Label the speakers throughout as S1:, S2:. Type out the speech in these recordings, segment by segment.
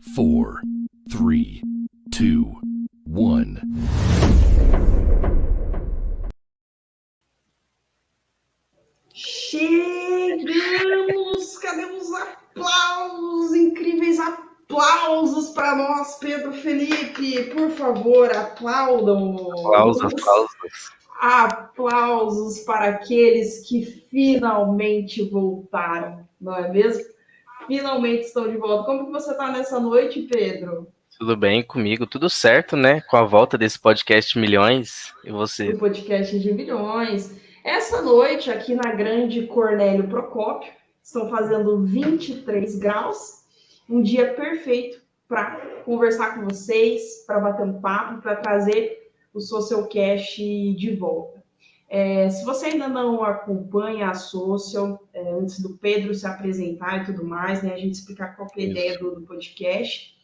S1: 4, 3, 2, 1.
S2: Chegamos! Cadê os aplausos? Incríveis aplausos para nós, Pedro Felipe! Por favor, aplaudam!
S3: Aplausos.
S2: Aplausos para aqueles que finalmente voltaram, não é mesmo? Finalmente estão de volta. Como que você está nessa noite, Pedro?
S3: Tudo bem comigo? Tudo certo, né? Com a volta desse podcast Milhões. E você?
S2: Do podcast de milhões. Essa noite, aqui na Grande Cornélio Procópio, estão fazendo 23 graus. Um dia perfeito para conversar com vocês, para bater um papo, para trazer o Socialcast de volta. Se você ainda não acompanha a Social, antes do Pedro se apresentar e tudo mais, né, a gente explicar qual que é a ideia do podcast,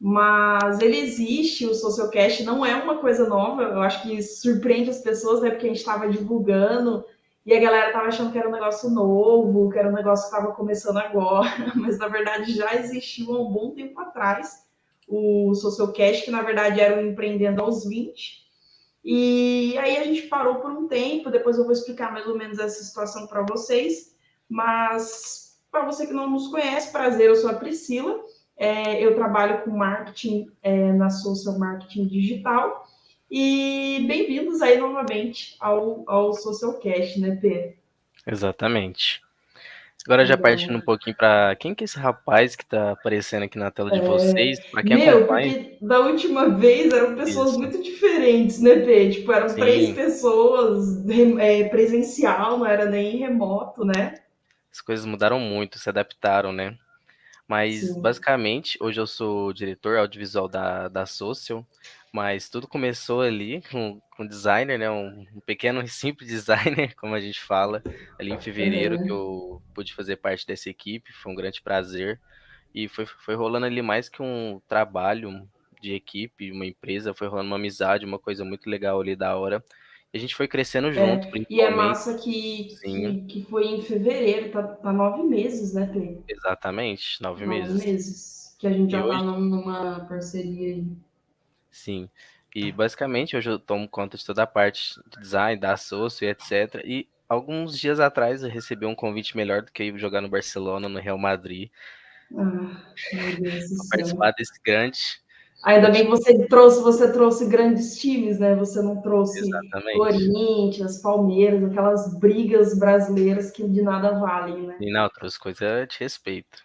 S2: mas ele existe, o Socialcast não é uma coisa nova, eu acho que surpreende as pessoas, né, porque a gente estava divulgando e a galera estava achando que era um negócio novo, que era um negócio que estava começando agora, mas na verdade já existiu há um bom tempo atrás o Socialcast, que na verdade era o Empreendendo aos 20, e aí a gente parou por um tempo, depois eu vou explicar mais ou menos essa situação para vocês, mas para você que não nos conhece, prazer, eu sou a Priscila, eu trabalho com marketing na Social Marketing Digital, e bem-vindos aí novamente ao Socialcast, né, Pedro?
S3: Exatamente. Agora já partindo um pouquinho para quem que é esse rapaz que tá aparecendo aqui na tela de vocês, para quem acompanha.
S2: Porque da última vez eram pessoas
S3: Isso.
S2: muito diferentes, né, Pedro? Tipo, eram 3
S3: Sim,
S2: pessoas presencial, não era nem remoto, né?
S3: as coisas mudaram muito, se adaptaram, né? Mas
S2: Sim.
S3: basicamente, hoje eu sou diretor audiovisual da Social, mas tudo começou ali com designer, né? Um pequeno e simples designer, como a gente fala, ali em fevereiro, que
S2: Uhum.
S3: eu pude fazer parte dessa equipe, foi um grande prazer. E foi rolando ali mais que um trabalho de equipe, uma empresa, foi rolando uma amizade, uma coisa muito legal ali da hora. E a gente foi crescendo junto,
S2: E é
S3: principalmente.
S2: massa que,
S3: Sim,
S2: que, que foi em fevereiro, tá 9 meses, né, Pedro?
S3: exatamente, 9 meses.
S2: 9 meses que a gente
S3: E
S2: já tá
S3: hoje,
S2: numa parceria aí.
S3: sim. E basicamente hoje eu tomo conta de toda a parte de design, da Socio e etc. E alguns dias atrás eu recebi um convite melhor do que ir jogar no Barcelona, no Real Madrid,
S2: Ah, meu Deus do
S3: para
S2: céu.
S3: participar desse grande.
S2: Ainda
S3: Eu
S2: bem
S3: te-
S2: que você trouxe grandes times, né? Você não trouxe
S3: Exatamente.
S2: Corinthians, Palmeiras, aquelas brigas brasileiras que de nada valem, né?
S3: E não, trouxe coisa de respeito.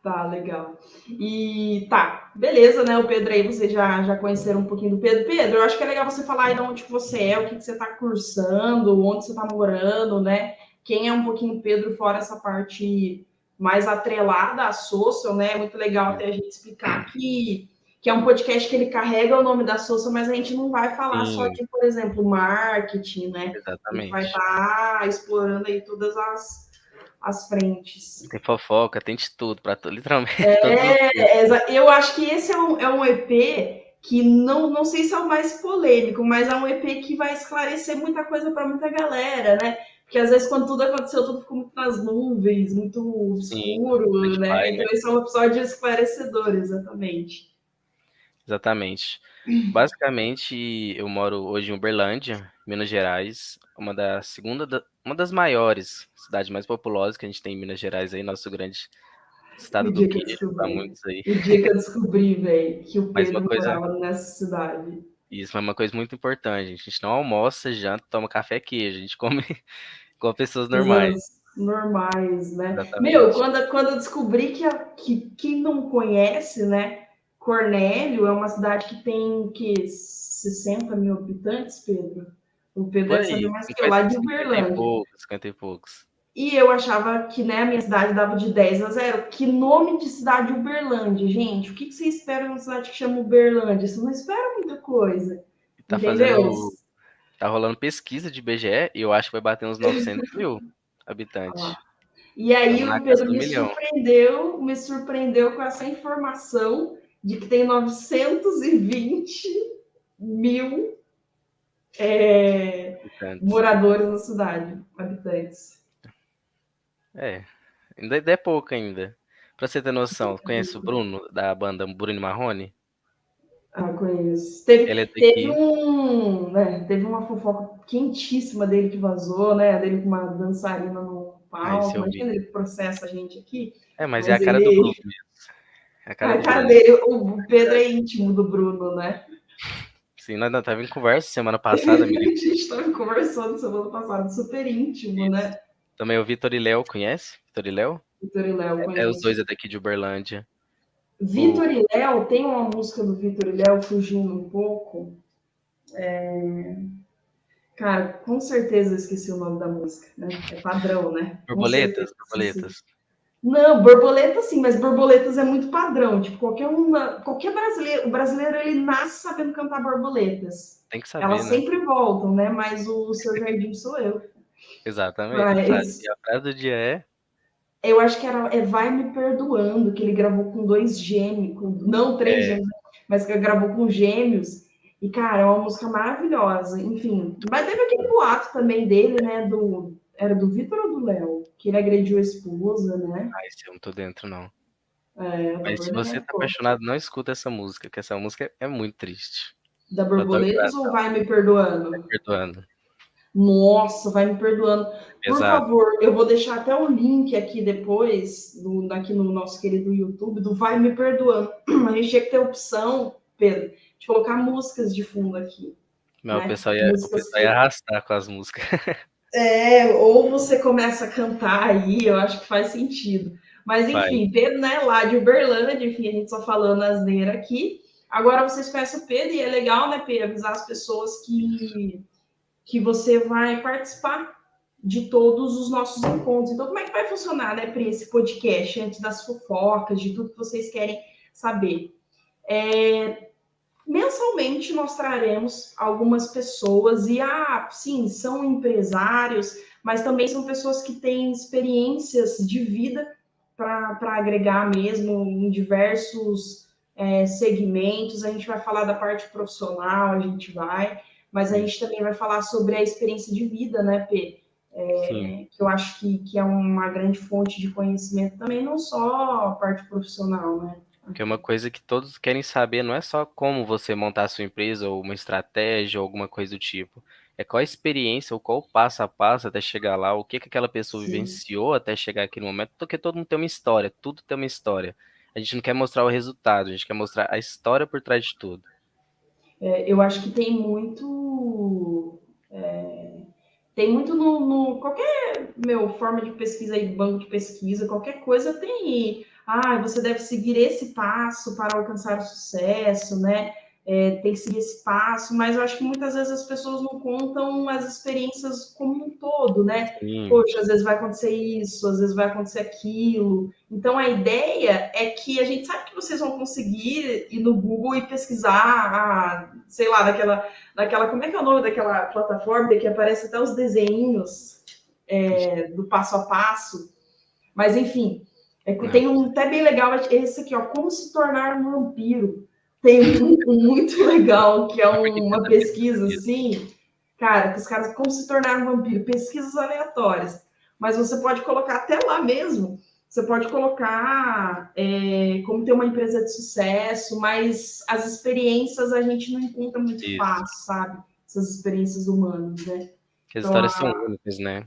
S2: Tá, legal. E tá, beleza, né? O Pedro aí, vocês já conheceram um pouquinho do Pedro. Pedro, eu acho que é legal você falar aí de onde que você é, o que você está cursando, onde você está morando, né? Quem é um pouquinho Pedro, fora essa parte mais atrelada à social, né? É muito legal até a gente explicar que é um podcast que ele carrega o nome da social, mas a gente não vai falar só
S3: Sim,
S2: de, por exemplo, marketing, né? A gente vai
S3: exatamente.
S2: estar explorando aí todas as frentes.
S3: Tem fofoca, tem de tudo, para literalmente todos os gostos.
S2: Eu acho que esse é um EP que não sei se é o mais polêmico, mas é um EP que vai esclarecer muita coisa para muita galera, né? Porque às vezes quando tudo aconteceu, tudo ficou muito nas nuvens, muito
S3: Sim,
S2: obscuro,
S3: bad
S2: né?
S3: pai,
S2: Então
S3: né?
S2: esse é um episódio esclarecedor, exatamente.
S3: Exatamente. Basicamente, eu moro hoje em Uberlândia, Minas Gerais, uma das maiores cidades mais populosas que a gente tem em Minas Gerais aí, nosso grande
S2: O
S3: estado do
S2: dia que eu
S3: queijo para
S2: descobri,
S3: muitos aí.
S2: o dia que eu descobri, velho, que o
S3: Mas uma
S2: Pedro
S3: coisa,
S2: morava nessa cidade.
S3: isso é uma coisa muito importante, a gente não almoça, janta, toma café, queijo, a gente come com pessoas normais.
S2: Coisas normais, né? Meu,
S3: Exatamente.
S2: quando eu descobri que quem não conhece, né? Cornélio é uma cidade que tem que 60 mil habitantes, Pedro. O Pedro
S3: Por
S2: deve saber
S3: aí,
S2: mais que eu,
S3: 50,
S2: lá de
S3: 50 e
S2: Uberlândia.
S3: poucos, 50 e poucos.
S2: E eu achava que, né, a minha cidade dava de 10-0. Que nome de cidade Uberlândia, gente? O que você espera numa cidade que chama Uberlândia? Você não espera muita coisa,
S3: E
S2: entendeu?
S3: tá rolando pesquisa de IBGE e eu acho que vai bater uns 900 mil habitantes.
S2: E aí
S3: Estamos na
S2: o
S3: casa
S2: Pedro
S3: do milhão.
S2: me surpreendeu com essa informação de que tem 920 mil
S3: Habitantes.
S2: moradores na cidade, habitantes.
S3: É, ainda é pouco ainda. Pra você ter noção, conhece o Bruno, da banda Bruno e Marrone?
S2: Ah, conheço.
S3: Ele é
S2: Teve
S3: daqui.
S2: teve uma fofoca quentíssima dele que vazou, né? Dele com uma dançarina no
S3: Ah, esse
S2: palco.
S3: eu vi.
S2: Imagina ele que processa a gente aqui.
S3: É, mas é a
S2: Mas
S3: cara do Bruno
S2: ele.
S3: mesmo. É a cara
S2: A
S3: do
S2: cara
S3: Bruno.
S2: dele, o Pedro é íntimo do Bruno, né?
S3: Sim, nós tava em conversa semana
S2: A
S3: passada, me ligou.
S2: gente estava conversando semana passada, super íntimo,
S3: Isso.
S2: né?
S3: Também o Vitor e Léo, conhece? Vitor e Léo?
S2: Vitor e Léo,
S3: É, os dois
S2: conheço.
S3: é daqui de Uberlândia. O...
S2: Vitor e Léo, tem uma música do Vitor e Léo fugindo um pouco. Cara, com certeza eu esqueci o nome da música, né? É padrão, né? Com certeza
S3: Borboletas?
S2: esqueci.
S3: Borboletas.
S2: Não, borboleta sim, mas borboletas é muito padrão. Tipo, qualquer brasileiro, o brasileiro ele nasce sabendo cantar borboletas.
S3: Tem que saber,
S2: Elas
S3: né?
S2: sempre voltam, né? Mas o seu jardim sou eu.
S3: Exatamente. E
S2: Mas
S3: a frase do dia é...
S2: eu acho que Vai Me Perdoando, que ele gravou com dois gêmeos, não três
S3: É,
S2: gêmeos, mas que ele gravou com gêmeos. E, cara, é uma música maravilhosa. Enfim, mas teve aquele boato também dele, né? Era do Vitor ou do Léo? Que ele agrediu a esposa, né?
S3: ah, esse eu não tô dentro, não.
S2: É, tá
S3: Mas
S2: por
S3: se você tá
S2: dentro.
S3: apaixonado, não escuta essa música, que essa música é muito triste.
S2: Da
S3: Pra dói o
S2: Borboletas ou
S3: coração,
S2: Vai Me Perdoando?
S3: perdoando.
S2: Nossa, vai me perdoando. Por
S3: Pesado.
S2: favor, eu vou deixar até o link aqui depois, aqui no nosso querido YouTube, do Vai Me Perdoando. A gente tinha que ter opção, Pedro, de colocar músicas de fundo aqui,
S3: Não,
S2: né?
S3: o
S2: Músicas
S3: pessoal ia
S2: que.
S3: arrastar com as músicas.
S2: Ou você começa a cantar aí, eu acho que faz sentido. Mas,
S3: Faz.
S2: enfim, Pedro, né, lá de Uberlândia, enfim, a gente só falando asneira aqui. Agora vocês conhecem o Pedro e é legal, né, Pedro, avisar as pessoas
S3: Isso.
S2: que você vai participar de todos os nossos encontros. Então, como é que vai funcionar, né, Pri, esse podcast, antes das fofocas, de tudo que vocês querem saber? Mensalmente nós traremos algumas pessoas, e sim, são empresários, mas também são pessoas que têm experiências de vida para agregar mesmo em diversos segmentos. A gente vai falar da parte profissional, mas a gente
S3: Isso.
S2: também vai falar sobre a experiência de vida, né, P?
S3: Sim.
S2: Que eu acho que é uma grande fonte de conhecimento também, não só a parte profissional, né?
S3: Que é uma coisa que todos querem saber, não é só como você montar a sua empresa ou uma estratégia ou alguma coisa do tipo. É qual a experiência ou qual o passo a passo até chegar lá, o que que aquela pessoa
S2: Sim.
S3: vivenciou até chegar aquele momento, porque todo mundo tem uma história, tudo tem uma história. A gente não quer mostrar o resultado, a gente quer mostrar a história por trás de tudo.
S2: Eu acho que tem muito. Tem muito qualquer forma de pesquisa aí, banco de pesquisa, qualquer coisa tem. Você deve seguir esse passo para alcançar o sucesso, né? Tem que seguir esse passo, mas eu acho que muitas vezes as pessoas não contam as experiências como um todo, né?
S3: Sim,
S2: Poxa, às vezes vai acontecer isso, às vezes vai acontecer aquilo. Então a ideia é que a gente sabe que vocês vão conseguir ir no Google e pesquisar, sei lá, como é que é o nome daquela plataforma que aparece até os desenhos do passo a passo. Mas enfim,
S3: não,
S2: tem um até bem legal esse aqui, ó, como se tornar um vampiro. Tem um muito legal que é
S3: é porque
S2: uma
S3: cada pesquisa
S2: pesquisa
S3: mesmo.
S2: assim, cara, que os caras como se tornar um vampiro, pesquisas aleatórias. Mas você pode colocar até lá mesmo. Você pode colocar como ter uma empresa de sucesso, mas as experiências a gente não encontra muito
S3: Isso.
S2: fácil, sabe? Essas experiências humanas, né?
S3: Que as
S2: Então,
S3: histórias são únicas, né?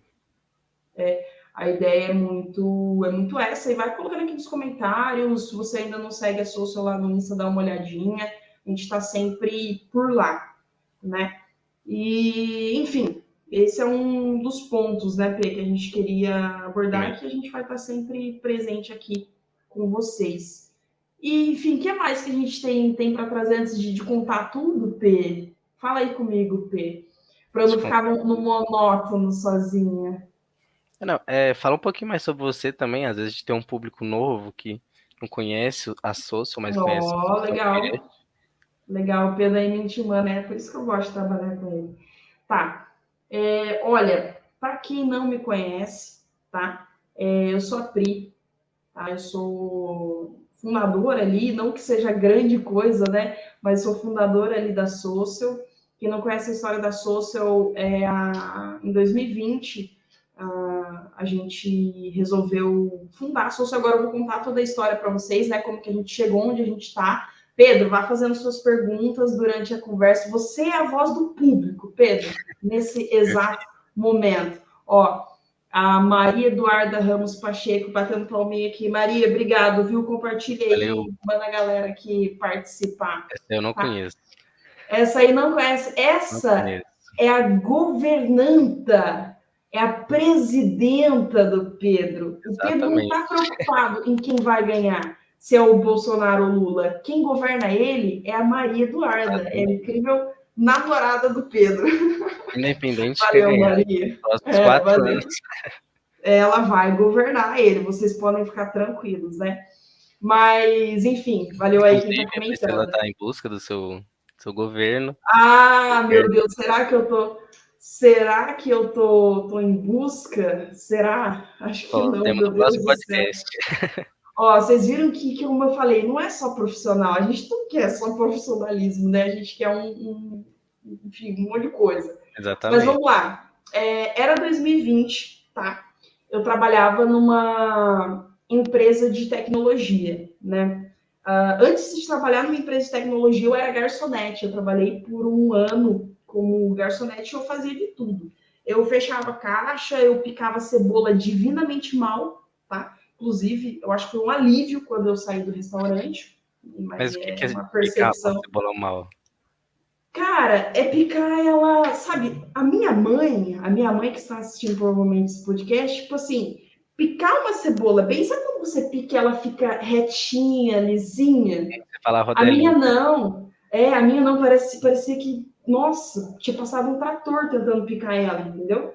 S2: a ideia é muito essa. E vai colocando aqui nos comentários. Se você ainda não segue a Social lá no Insta, dá uma olhadinha. A gente está sempre por lá, né? E, enfim, esse é um dos pontos, né, Pê, que a gente queria abordar e que a gente vai estar sempre presente aqui com vocês. E, enfim, o que mais que a gente tem para trazer antes de contar tudo, Pê? Fala aí comigo, Pê, para eu
S3: Te
S2: não ficar
S3: contar.
S2: no monótono sozinha.
S3: Não, fala um pouquinho mais sobre você também. Às vezes a gente tem um público novo que não conhece a Social, mas conhece o
S2: Ó,
S3: Social Cast.
S2: legal. Legal, o Pedro aí me intimando, é por isso que eu gosto de trabalhar com ele. Tá. Olha, para quem não me conhece, tá? Eu sou a Pri, tá? Eu sou fundadora ali, não que seja grande coisa, né? Mas sou fundadora ali da Social. Quem não conhece a história da Social, em 2020, a gente resolveu fundar a Socio. Agora eu vou contar toda a história para vocês, né? Como que a gente chegou onde a gente está. Pedro, vá fazendo suas perguntas durante a conversa. Você é a voz do público, Pedro, nesse exato momento. Ó, a Maria Eduarda Ramos Pacheco batendo palminha aqui. Maria, obrigado, viu? Compartilha aí,
S3: Valeu.
S2: manda a galera aqui participar.
S3: Essa eu não conheço.
S2: Essa aí não conhece. Essa é a governanta, é a presidenta do Pedro. O Pedro não está preocupado em quem vai ganhar, se é o Bolsonaro ou Lula. Quem governa ele é a Maria Eduarda, é a incrível namorada do Pedro.
S3: Independente.
S2: Valeu, Maria.
S3: Próximos 4 anos.
S2: Ela vai governar ele, vocês podem ficar tranquilos, né? Mas, enfim, valeu aí quem está comentando.
S3: Ela está em busca do seu governo.
S2: Ah, meu Deus, será que eu tô em busca? Será? Acho que não, meu Deus do céu. Ó, vocês viram que, como eu falei, não é só profissional, a gente não quer só profissionalismo, né? A gente quer enfim, um monte de coisa.
S3: Exatamente.
S2: Mas vamos lá. Era 2020, tá? Eu trabalhava numa empresa de tecnologia, né? Antes de trabalhar numa empresa de tecnologia, eu era garçonete. Eu trabalhei por 1 ano como garçonete e eu fazia de tudo. Eu fechava caixa, eu picava cebola divinamente mal, tá? Inclusive, eu acho que foi um alívio quando eu saí do restaurante.
S3: Mas o que
S2: uma percepção.
S3: Cebola mal?
S2: Cara, é picar ela, sabe? A minha mãe que está assistindo provavelmente esse podcast, tipo assim, picar uma cebola bem, sabe quando você pica e ela fica retinha, lisinha?
S3: Você fala
S2: rodelinha. A minha não, parecia que, nossa, tinha passado um trator tentando picar ela, entendeu?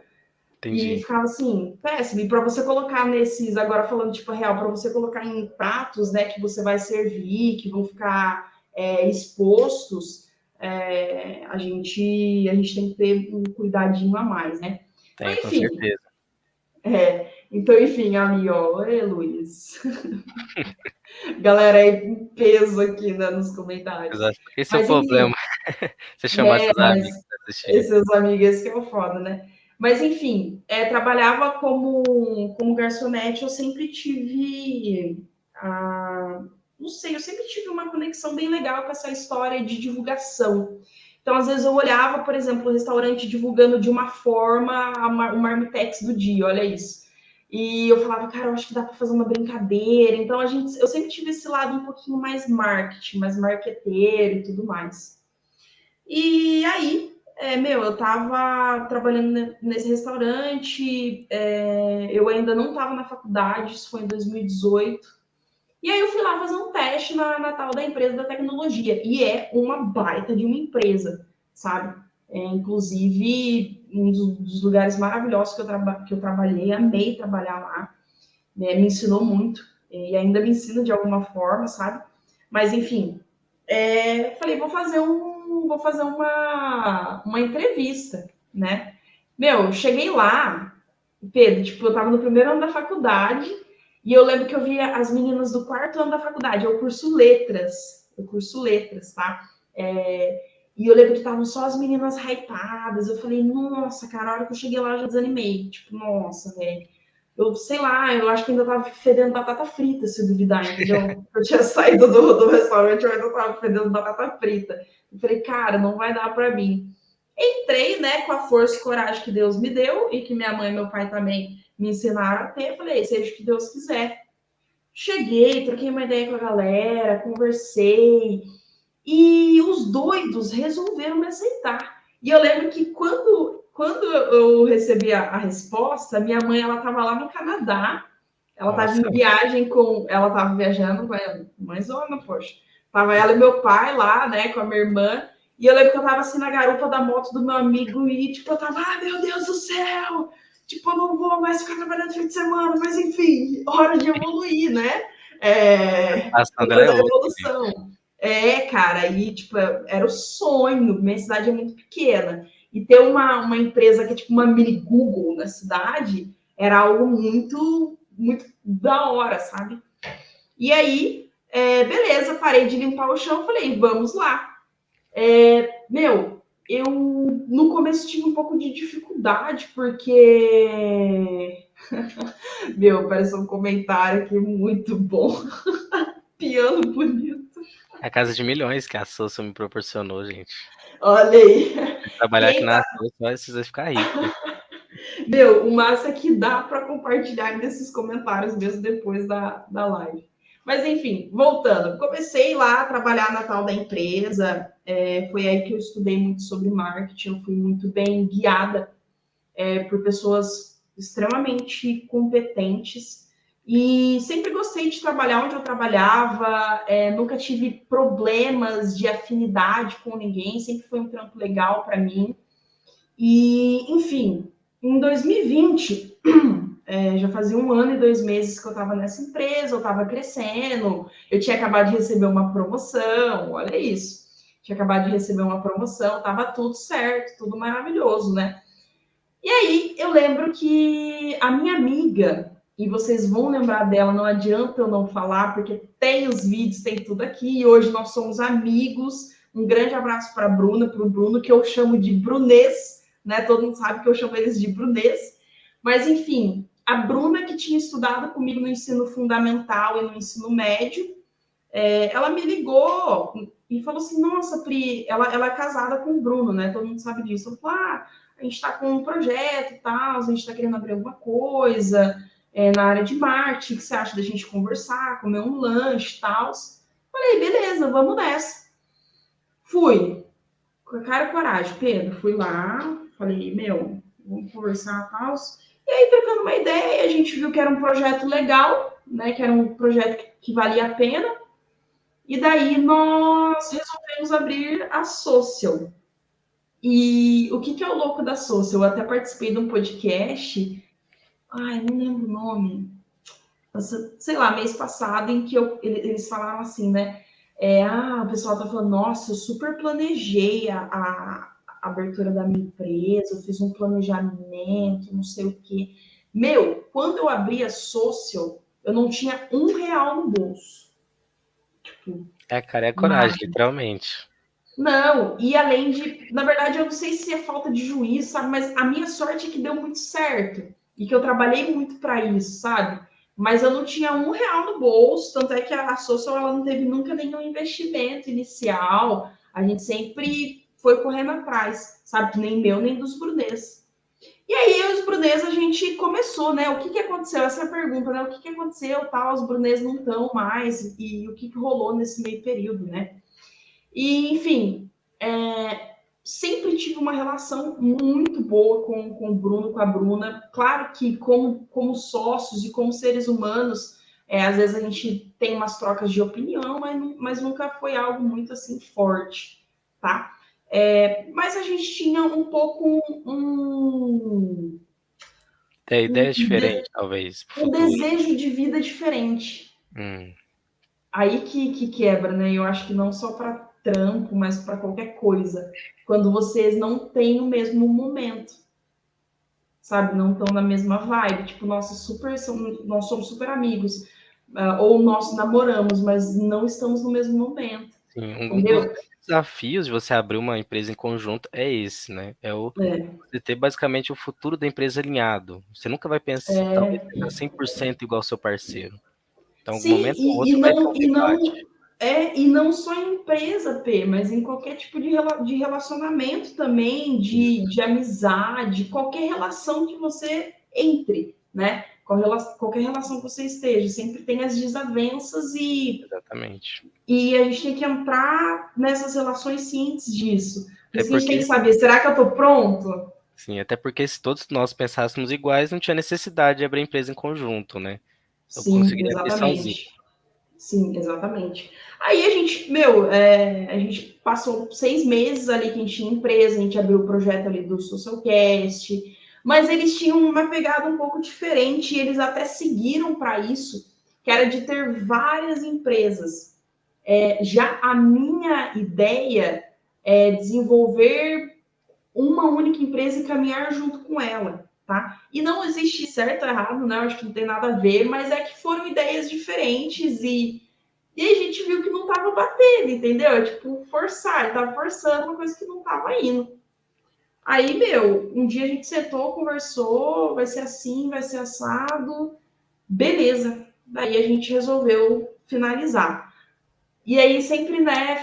S3: Entendi.
S2: E ficava assim, péssimo. E para você colocar nesses, agora falando tipo real, para você colocar em pratos, né, que você vai servir, que vão ficar expostos, a gente tem que ter um cuidadinho a mais, né?
S3: Tem, então, com certeza.
S2: Então, enfim, ali, ó, oi, Luiz. Galera aí em peso aqui, né, nos comentários.
S3: Exato. Esse é o problema. Você chamar seus amigos para assistir.
S2: Esses amigos, esse que é o foda, né? Mas, enfim, trabalhava como garçonete, eu sempre tive, não sei, eu sempre tive uma conexão bem legal com essa história de divulgação. Então, às vezes eu olhava, por exemplo, o restaurante divulgando de uma forma o Marmitex do dia, olha isso. E eu falava, cara, eu acho que dá para fazer uma brincadeira. Então, eu sempre tive esse lado um pouquinho mais marketing, mais marqueteiro e tudo mais. E aí, eu tava trabalhando nesse restaurante, eu ainda não tava na faculdade, isso foi em 2018. E aí eu fui lá fazer um teste na tal da empresa da tecnologia. E é uma baita de uma empresa, sabe? Inclusive, um dos lugares maravilhosos que eu trabalhei, amei trabalhar lá, né? Me ensinou muito, e ainda me ensina de alguma forma, sabe? Mas, enfim, falei, vou fazer uma entrevista, né? Cheguei lá, Pedro, tipo, eu tava no primeiro ano da faculdade, e eu lembro que eu via as meninas do 4º ano da faculdade, eu curso letras, tá? E eu lembro que estavam só as meninas hypadas, eu falei, nossa, cara, a hora que eu cheguei lá eu já desanimei, tipo, nossa, velho. Eu sei lá, eu acho que ainda tava fedendo batata frita, se duvidar, entendeu? Eu tinha saído do restaurante, eu ainda tava fedendo batata frita. Eu falei, cara, não vai dar pra mim. Entrei, né, com a força e coragem que Deus me deu e que minha mãe e meu pai também me ensinaram a ter. Eu falei, seja o que Deus quiser. Cheguei, troquei uma ideia com a galera, conversei. E os doidos resolveram me aceitar. E eu lembro que quando eu recebi a resposta, minha mãe, ela estava lá no Canadá, ela estava em viagem ela estava viajando com a mãezona, poxa. Tava ela e meu pai lá, né, com a minha irmã, e eu lembro que eu tava assim na garupa da moto do meu amigo e, tipo, eu tava, meu Deus do céu, tipo, eu não vou mais ficar trabalhando fim de semana, mas enfim, hora de evoluir, né? Evolução. Cara, aí, tipo, era o sonho, minha cidade é muito pequena, e ter uma empresa que é tipo uma mini Google na cidade era algo muito, muito da hora, sabe? E aí, beleza, parei de limpar o chão, falei, vamos lá. Eu no começo tive um pouco de dificuldade, porque... Meu, parece um comentário aqui muito bom. Piano bonito.
S3: É a casa de milhões que a Sosa me proporcionou, gente.
S2: Olha aí.
S3: Trabalhar aqui
S2: Quem
S3: na Sosa, vocês vão ficar ricos.
S2: Meu, o massa é que dá para compartilhar nesses comentários mesmo depois da live. Mas enfim, voltando. Comecei lá a trabalhar na tal da empresa. Foi aí que eu estudei muito sobre marketing. Eu fui muito bem guiada por pessoas extremamente competentes. E sempre gostei de trabalhar onde eu trabalhava. Nunca tive problemas de afinidade com ninguém. Sempre foi um trampo legal para mim. E, enfim, em 2020, já fazia 1 ano e 2 meses que eu estava nessa empresa, eu estava crescendo, eu tinha acabado de receber uma promoção, olha isso. Tinha acabado de receber uma promoção, estava tudo certo, tudo maravilhoso, né? E aí eu lembro que a minha amiga, e vocês vão lembrar dela, não adianta eu não falar, porque tem os vídeos, tem tudo aqui, e hoje nós somos amigos. Um grande abraço para a Bruna, para o Bruno, que eu chamo de Brunês, né? Todo mundo sabe que eu chamo eles de Brunês. Mas, enfim, a Bruna, que tinha estudado comigo no ensino fundamental e no ensino médio, ela me ligou e falou assim: Nossa, Pri, ela é casada com o Bruno, né? Todo mundo sabe disso. Ela falou: a gente está com um projeto e tal, a gente está querendo abrir alguma coisa na área de marketing, o que você acha da gente conversar, comer um lanche e tal? Falei: beleza, vamos nessa. Fui, com a cara e coragem, Pedro, fui lá, falei: meu, vamos conversar e tal. E aí, trocando uma ideia, a gente viu que era um projeto legal, né? Que era um projeto que valia a pena. E daí nós resolvemos abrir a Social. E o que é o louco da Social? Eu até participei de um podcast, não lembro o nome, sei lá, mês passado, em que eles falaram assim, né? O pessoal tá falando, nossa, eu super planejei a abertura da minha empresa, eu fiz um planejamento, não sei o quê. Meu, quando eu abri a Social, eu não tinha R$ 1 no bolso. Tipo,
S3: Cara, é coragem, literalmente.
S2: não, e além de, na verdade, eu não sei se é falta de juízo, sabe? Mas a minha sorte é que deu muito certo e que eu trabalhei muito para isso, sabe? Mas eu não tinha R$ 1 no bolso, tanto é que a Social ela não teve nunca nenhum investimento inicial. A gente sempre foi correndo atrás, sabe? Nem meu, nem dos Brunês. E aí, eu e os Brunês, a gente começou, né? O que aconteceu? Essa é a pergunta, né? O que aconteceu? Tal, os Brunês não estão mais, e o que rolou nesse meio período, né? E, enfim, sempre tive uma relação muito boa com o Bruno, com a Bruna. Claro que, como sócios e como seres humanos, às vezes a gente tem umas trocas de opinião, mas nunca foi algo muito assim forte, tá? Mas a gente tinha um pouco
S3: Tem ideias diferentes, talvez, pro
S2: um
S3: futuro.
S2: desejo de vida diferente. Aí que quebra, né? Eu acho que não só para trampo, mas para qualquer coisa. Quando vocês não têm o mesmo momento, sabe? Não estão na mesma vibe. Tipo, nós somos super amigos. Ou nós namoramos, mas não estamos no mesmo momento.
S3: Sim, um dos
S2: Entendeu?
S3: desafios de você abrir uma empresa em conjunto é esse, né? Você ter basicamente o futuro da empresa alinhado. Você nunca vai pensar, talvez, pensar 100% igual ao seu parceiro. Então, um
S2: Sim,
S3: momento ou outro vai ter um debate.
S2: e não só em empresa, P, mas em qualquer tipo de relacionamento também, de amizade, qualquer relação que você entre, né? Qualquer relação que você esteja, sempre tem as desavenças
S3: Exatamente.
S2: e a gente tem que entrar nessas relações cientes disso. Por
S3: Até
S2: isso que a gente tem
S3: porque,
S2: que saber, será que eu tô pronto?
S3: sim, até porque se todos nós pensássemos iguais, não tinha necessidade de abrir a empresa em conjunto, né? Eu
S2: Sim,
S3: conseguiria abrir sozinho.
S2: exatamente. Sim, exatamente. Aí a gente, a gente passou 6 meses ali que a gente tinha empresa, a gente abriu o projeto ali do Socialcast, mas eles tinham uma pegada um pouco diferente e eles até seguiram para isso, que era de ter várias empresas. Já a minha ideia é desenvolver uma única empresa e caminhar junto com ela, tá? E não existe certo ou errado, né? Eu acho que não tem nada a ver, mas é que foram ideias diferentes e a gente viu que não tava batendo, entendeu? Tipo, forçar, ele tava forçando uma coisa que não tava indo. Aí, um dia a gente sentou, conversou, vai ser assim, vai ser assado, beleza. Daí a gente resolveu finalizar. E aí sempre, né,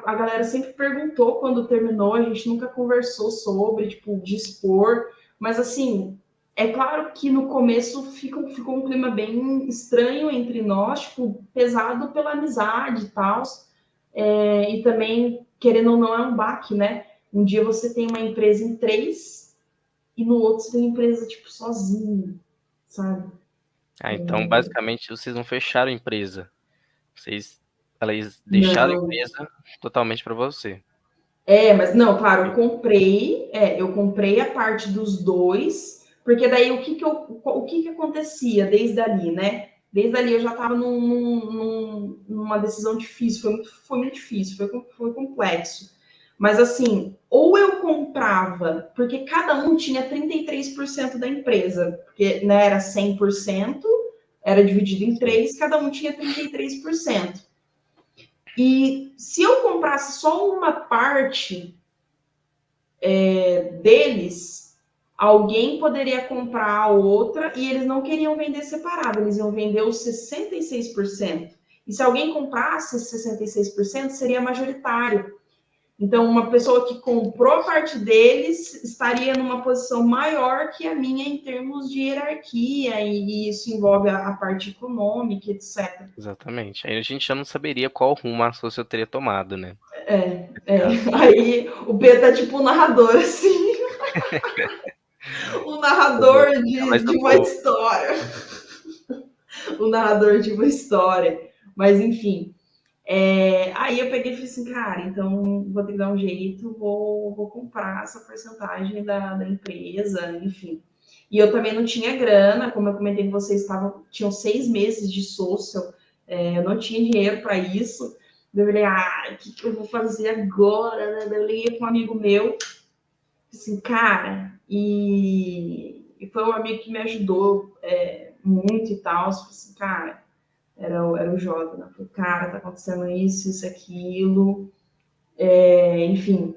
S2: a galera sempre perguntou quando terminou, a gente nunca conversou sobre, tipo, de expor, mas assim, é claro que no começo ficou um clima bem estranho entre nós, tipo, pesado pela amizade e tal, e também, querendo ou não, é um baque, né? Um dia você tem uma empresa em 3 e no outro você tem uma empresa, tipo, sozinho, sabe?
S3: Então, basicamente, vocês não fecharam a empresa. Elas deixaram a
S2: Não.
S3: empresa totalmente para você.
S2: Mas não, claro, eu comprei a parte dos dois, porque daí o que que acontecia desde ali, né? Desde ali eu já estava numa decisão difícil, foi muito difícil, foi complexo. Mas assim, ou eu comprava, porque cada um tinha 33% da empresa, porque né, era 100%, era dividido em 3, cada um tinha 33%. E se eu comprasse só uma parte deles, alguém poderia comprar a outra e eles não queriam vender separado, eles iam vender os 66%. E se alguém comprasse esses 66%, seria majoritário. Então, uma pessoa que comprou a parte deles estaria numa posição maior que a minha em termos de hierarquia, e isso envolve a parte econômica, etc.
S3: Exatamente. Aí a gente já não saberia qual rumo a sócio teria tomado, né?
S2: Aí o Pedro tá tipo um narrador, assim. Um narrador de uma história. Um narrador de uma história. Mas, enfim. Aí eu peguei e falei assim, cara, então vou ter que dar um jeito, vou comprar essa porcentagem da empresa, enfim. E eu também não tinha grana, como eu comentei com vocês, tinham 6 meses de social, eu não tinha dinheiro para isso. Eu falei, o que eu vou fazer agora? Eu liguei para um amigo meu, assim, cara, e foi um amigo que me ajudou muito e tal. Assim, cara, era o Jota, né? Falei, cara, tá acontecendo isso, aquilo, enfim,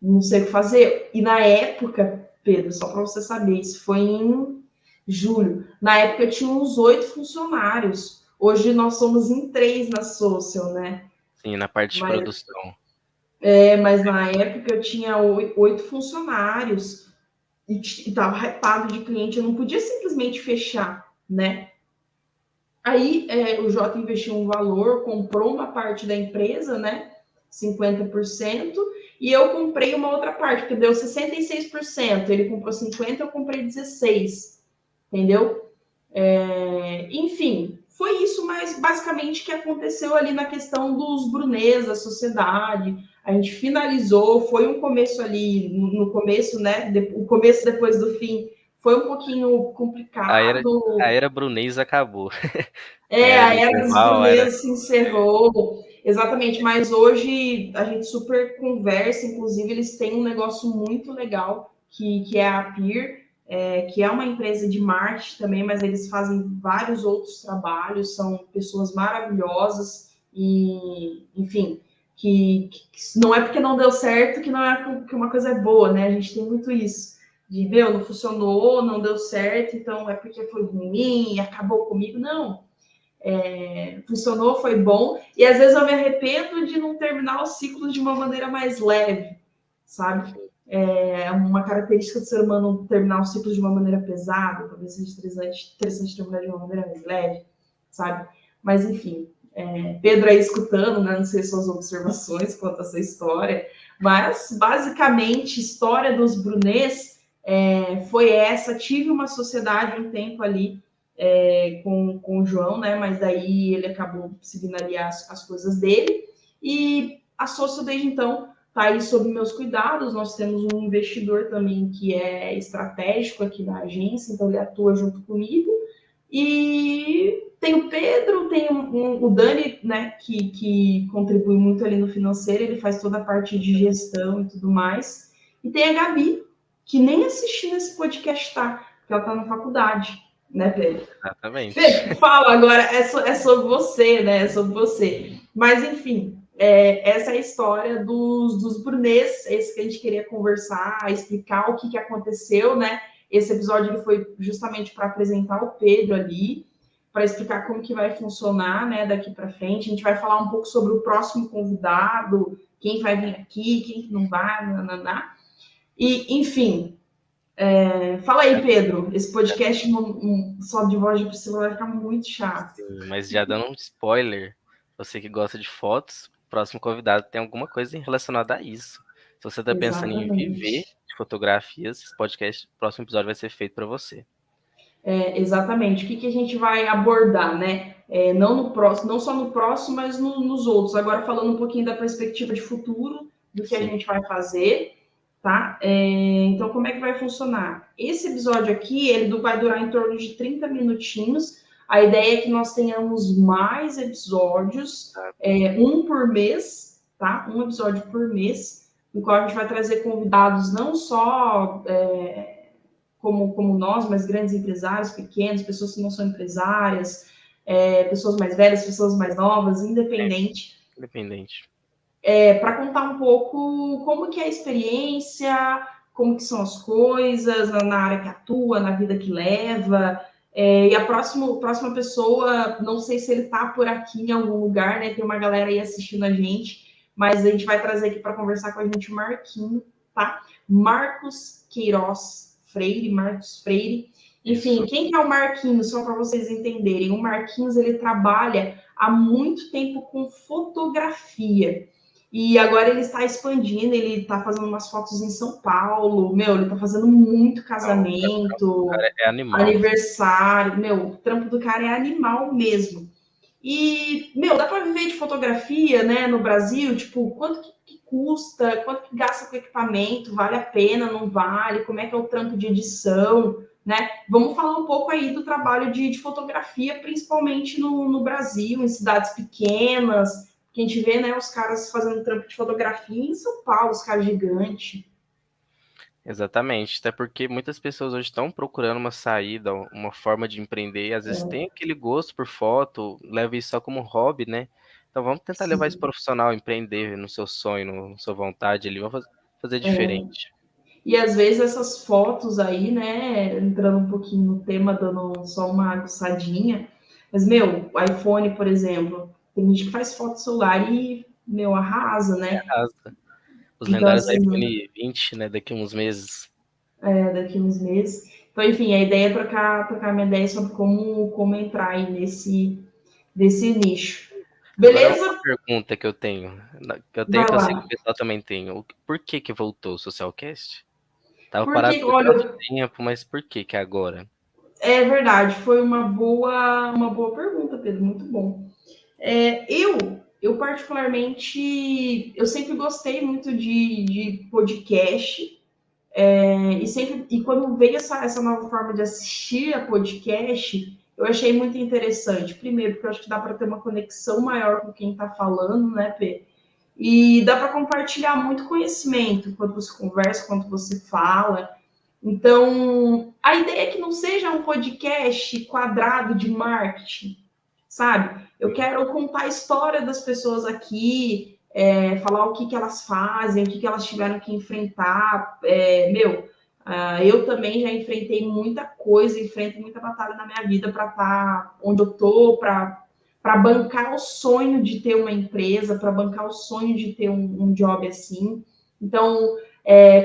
S2: não sei o que fazer. E na época, Pedro, só para você saber, isso foi em julho. Na época eu tinha uns 8 funcionários. Hoje nós somos em 3 na Social, né?
S3: Sim, na parte de produção.
S2: Mas na época eu tinha 8 funcionários e estava hypado de cliente, eu não podia simplesmente fechar, né? Aí o Jota investiu um valor, comprou uma parte da empresa, né? 50%, e eu comprei uma outra parte, porque deu 66%. Ele comprou 50%, eu comprei 16%, entendeu? Enfim, foi isso, mas basicamente que aconteceu ali na questão dos Brunês, da sociedade. A gente finalizou, foi um começo ali, no começo, né? O começo depois do fim foi um pouquinho complicado.
S3: A era Brunês acabou.
S2: A era dos Brunês se encerrou. Exatamente, mas hoje a gente super conversa, inclusive eles têm um negócio muito legal, que é a Peer, que é uma empresa de marketing também, mas eles fazem vários outros trabalhos, são pessoas maravilhosas e, enfim, que não é porque não deu certo que não é que uma coisa é boa, né? A gente tem muito isso, de, não funcionou, não deu certo, então é porque foi ruim, acabou comigo. Não, funcionou, foi bom, e às vezes eu me arrependo de não terminar o ciclo de uma maneira mais leve, sabe? É uma característica do ser humano terminar o ciclo de uma maneira pesada, talvez seja interessante terminar de uma maneira mais leve, sabe? Mas enfim, Pedro aí escutando, né? Não sei suas observações quanto a essa história, mas basicamente, história dos Brunês foi essa. Tive uma sociedade um tempo ali com o João, né? Mas daí ele acabou seguindo ali as coisas dele. E a Sócio, desde então, está aí sob meus cuidados. Nós temos um investidor também que é estratégico aqui da agência, então ele atua junto comigo. E tem o Pedro, tem o Dani, né, que contribui muito ali no financeiro, ele faz toda a parte de gestão e tudo mais. E tem a Gabi, que nem assistindo esse podcast tá, porque ela está na faculdade, né, Pedro?
S3: Exatamente.
S2: Pedro, fala agora, é sobre você, né? É sobre você. Mas, enfim, essa é a história dos Brunês, esse que a gente queria conversar, explicar o que aconteceu, né? Esse episódio ele foi justamente para apresentar o Pedro ali, para explicar como que vai funcionar, né, daqui para frente. A gente vai falar um pouco sobre o próximo convidado, quem vai vir aqui, quem não vai, nananá. E, enfim, fala aí, Pedro. Esse podcast só de voz de Priscila vai ficar muito chato.
S3: Sim, mas já dando um spoiler, você que gosta de fotos, o próximo convidado tem alguma coisa relacionada a isso. Se você está pensando em viver
S2: Exatamente.
S3: de fotografias, esse podcast, o próximo episódio vai ser feito para você.
S2: Exatamente. O que a gente vai abordar, né? Não no próximo, não só no próximo, mas nos outros. Agora falando um pouquinho da perspectiva de futuro, do que a
S3: Sim,
S2: gente vai fazer, tá? Então, como é que vai funcionar? Esse episódio aqui, ele vai durar em torno de 30 minutinhos. A ideia é que nós tenhamos mais episódios,
S3: tá.
S2: um por mês, tá? Um episódio por mês, no qual a gente vai trazer convidados não só como nós, mas grandes empresários, pequenos, pessoas que não são empresárias, pessoas mais velhas, pessoas mais novas, independente,
S3: Independente.
S2: para contar um pouco como que é a experiência, como que são as coisas na área que atua, na vida que leva. E a próxima pessoa, não sei se ele está por aqui em algum lugar, né? Tem uma galera aí assistindo a gente, mas a gente vai trazer aqui para conversar com a gente o Marquinho, tá? Marcos Queiroz Freire, Marcos Freire. Enfim,
S3: Isso.
S2: quem que é o Marquinhos? Só para vocês entenderem. O Marquinhos, ele trabalha há muito tempo com fotografia. E agora ele está expandindo, ele está fazendo umas fotos em São Paulo, meu, ele está fazendo muito
S3: O
S2: casamento,
S3: cara é animal.
S2: aniversário, meu, o trampo do cara é animal mesmo. E, meu, dá para viver de fotografia, né, no Brasil? Tipo, quanto que custa, quanto que gasta com equipamento, vale a pena, não vale, como é que é o trampo de edição, né? Vamos falar um pouco aí do trabalho de fotografia, principalmente no Brasil, em cidades pequenas, que a gente vê, né, os caras fazendo trampo de fotografia em São Paulo, os caras gigantes.
S3: Exatamente. Até porque muitas pessoas hoje estão procurando uma saída, uma forma de empreender. Às vezes tem aquele gosto por foto, leva isso só como hobby, né? Então vamos tentar levar esse
S2: Sim.
S3: profissional, empreender no seu sonho, na sua vontade ali. Vamos fazer diferente.
S2: E às vezes essas fotos aí, né, entrando um pouquinho no tema, dando só uma aguçadinha, mas, meu, o iPhone, por exemplo, tem gente que faz foto celular e, meu, arrasa, né?
S3: Arrasa. Os
S2: Então,
S3: lendários
S2: assim,
S3: iPhone 20, né? Daqui a uns meses.
S2: daqui uns meses. Então, enfim, a ideia é trocar minha ideia sobre como entrar aí nesse nicho.
S3: Agora uma
S2: Beleza?
S3: pergunta que eu tenho,
S2: Vai
S3: que eu sei que o
S2: lá.
S3: pessoal também tem. Por que que voltou o Socialcast? Tava parado
S2: Porque,
S3: por tanto
S2: olha,
S3: tempo, mas por que que agora?
S2: é verdade, foi uma boa pergunta, Pedro, muito bom. Eu particularmente, eu sempre gostei muito de podcast, e quando veio essa nova forma de assistir a podcast, eu achei muito interessante. Primeiro, porque eu acho que dá para ter uma conexão maior com quem está falando, né, Pê? E dá para compartilhar muito conhecimento quando você conversa, quando você fala. Então, a ideia é que não seja um podcast quadrado de marketing, sabe? Eu quero contar a história das pessoas aqui, falar o que elas fazem, o que elas tiveram que enfrentar. Eu também já enfrentei muita coisa, enfrento muita batalha na minha vida para estar onde eu tô, para bancar o sonho de ter uma empresa, para bancar o sonho de ter um job assim. Então,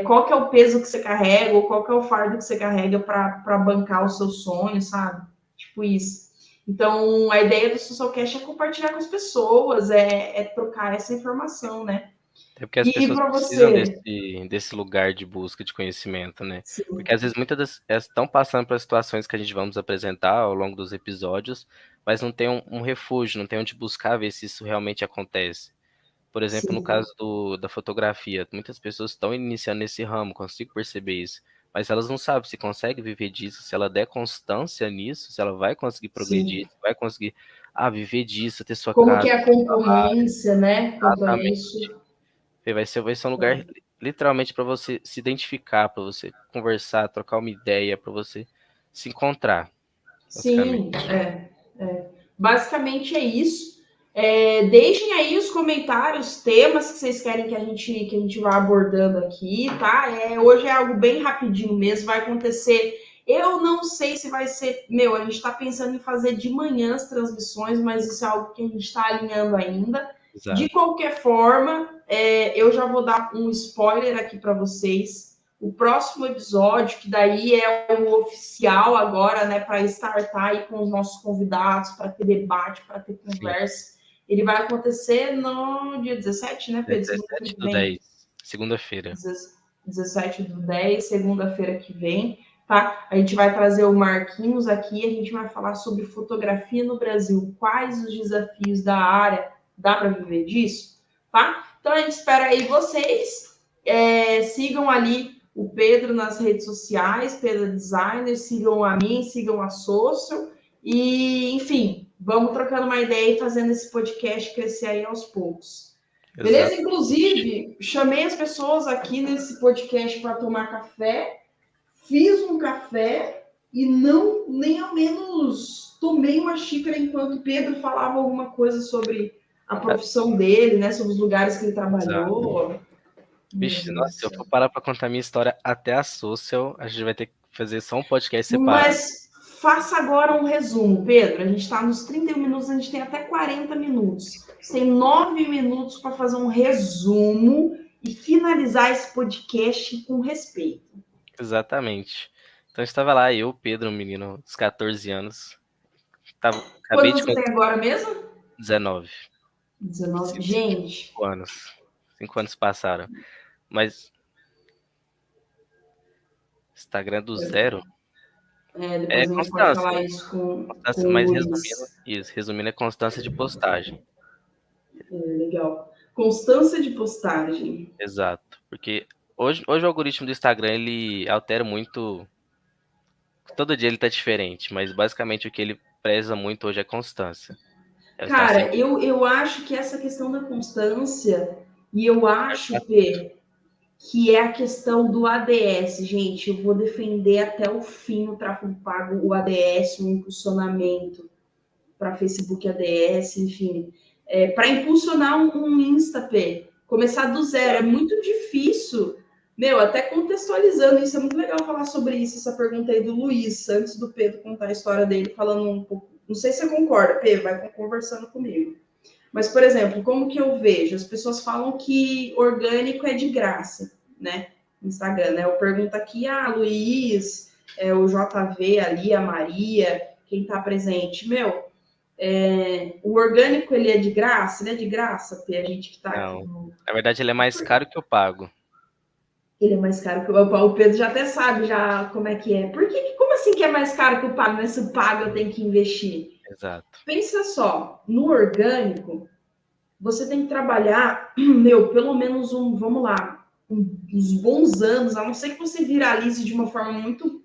S2: qual que é o peso que você carrega, ou qual que é o fardo que você carrega para bancar o seu sonho, sabe? Tipo isso. Então, a ideia do Socialcast é compartilhar com as pessoas, trocar essa informação, né?
S3: Até porque as
S2: E
S3: pessoas
S2: para
S3: precisam
S2: você?
S3: desse lugar de busca de conhecimento, né?
S2: Sim,
S3: Porque às vezes muitas elas estão passando por situações que a gente vamos apresentar ao longo dos episódios, mas não tem um refúgio, não tem onde buscar ver se isso realmente acontece. Por exemplo, no
S2: sim,
S3: caso da fotografia, muitas pessoas estão iniciando nesse ramo, consigo perceber isso, mas elas não sabem se consegue viver disso, se ela der constância nisso, se ela vai conseguir progredir,
S2: sim.
S3: se vai conseguir viver disso, ter sua
S2: Como que
S3: casa,
S2: é a concorrência, né, quanto a
S3: exatamente.
S2: isso?
S3: Vai ser um lugar literalmente para você se identificar, para você conversar, trocar uma ideia, para você se encontrar, basicamente.
S2: Sim. Basicamente é isso. Deixem aí os comentários, temas que vocês querem que a gente vá abordando aqui, tá? Hoje é algo bem rapidinho mesmo, vai acontecer. Eu não sei se vai ser. Meu, a gente está pensando em fazer de manhã as transmissões, mas isso é algo que a gente está alinhando ainda.
S3: Exato.
S2: De qualquer forma, eu já vou dar um spoiler aqui para vocês. O próximo episódio, que daí é o oficial agora, né, para startar aí com os nossos convidados, para ter debate, para ter conversa. Sim. Ele vai acontecer no dia 17, né, Pedro?
S3: 17/10, segunda-feira.
S2: 17/10, segunda-feira que vem, tá? A gente vai trazer o Marquinhos aqui, a gente vai falar sobre fotografia no Brasil, quais os desafios da área, dá para viver disso, tá? Então a gente espera aí vocês, sigam ali o Pedro nas redes sociais, Pedro Designer, sigam a mim, sigam a Social, e, enfim, vamos trocando uma ideia e fazendo esse podcast crescer aí aos poucos. Exato. Beleza? Inclusive, chamei as pessoas aqui nesse podcast para tomar café, fiz um café e não, nem ao menos, tomei uma xícara enquanto o Pedro falava alguma coisa sobre a profissão dele, né, sobre os lugares que ele trabalhou. Exato.
S3: Vixe, nossa, se eu for parar para contar minha história até a Social, a gente vai ter que fazer só um podcast separado.
S2: Mas faça agora um resumo, Pedro. A gente está nos 31 minutos, a gente tem até 40 minutos. Você tem 9 minutos para fazer um resumo e finalizar esse podcast com respeito.
S3: Exatamente. Então estava lá, eu, Pedro, um menino dos 14 anos.
S2: Quantos você tem agora mesmo?
S3: 19.
S2: 19, gente.
S3: 5 anos. 5 anos passaram. Mas Instagram do zero
S2: depois a gente pode falar isso com
S3: mas
S2: Luiz.
S3: Resumindo, é constância de postagem.
S2: Legal. Constância de postagem.
S3: Exato. Porque hoje o algoritmo do Instagram, ele altera muito. Todo dia ele tá diferente, mas basicamente o que ele preza muito hoje é constância.
S2: Cara, eu acho que essa questão da constância, e eu acho, Pê, que é a questão do ADS, gente. Eu vou defender até o fim o tráfego pago, o ADS, o impulsionamento para Facebook ADS, enfim. Para impulsionar um InstaP, começar do zero, é muito difícil. Meu, até contextualizando isso, é muito legal falar sobre isso, essa pergunta aí do Luiz, antes do Pedro contar a história dele, falando um pouco. Não sei se você concorda, Pedro, vai conversando comigo. Mas, por exemplo, como que eu vejo? As pessoas falam que orgânico é de graça, né? Instagram, né? Eu pergunto aqui, Luiz, o JV ali, a Maria, quem tá presente. Meu, o orgânico, ele é de graça? Ele é de graça, Pê? A gente que tá
S3: Não.
S2: aqui.
S3: Na verdade, ele é mais caro que eu pago.
S2: Ele é mais caro que o Pedro já até sabe já como é que é. Como assim que é mais caro que o pago? Né? Se o pago eu tenho que investir.
S3: Exato.
S2: Pensa só, no orgânico, você tem que trabalhar, pelo menos vamos lá, uns bons anos, a não ser que você viralize de uma forma muito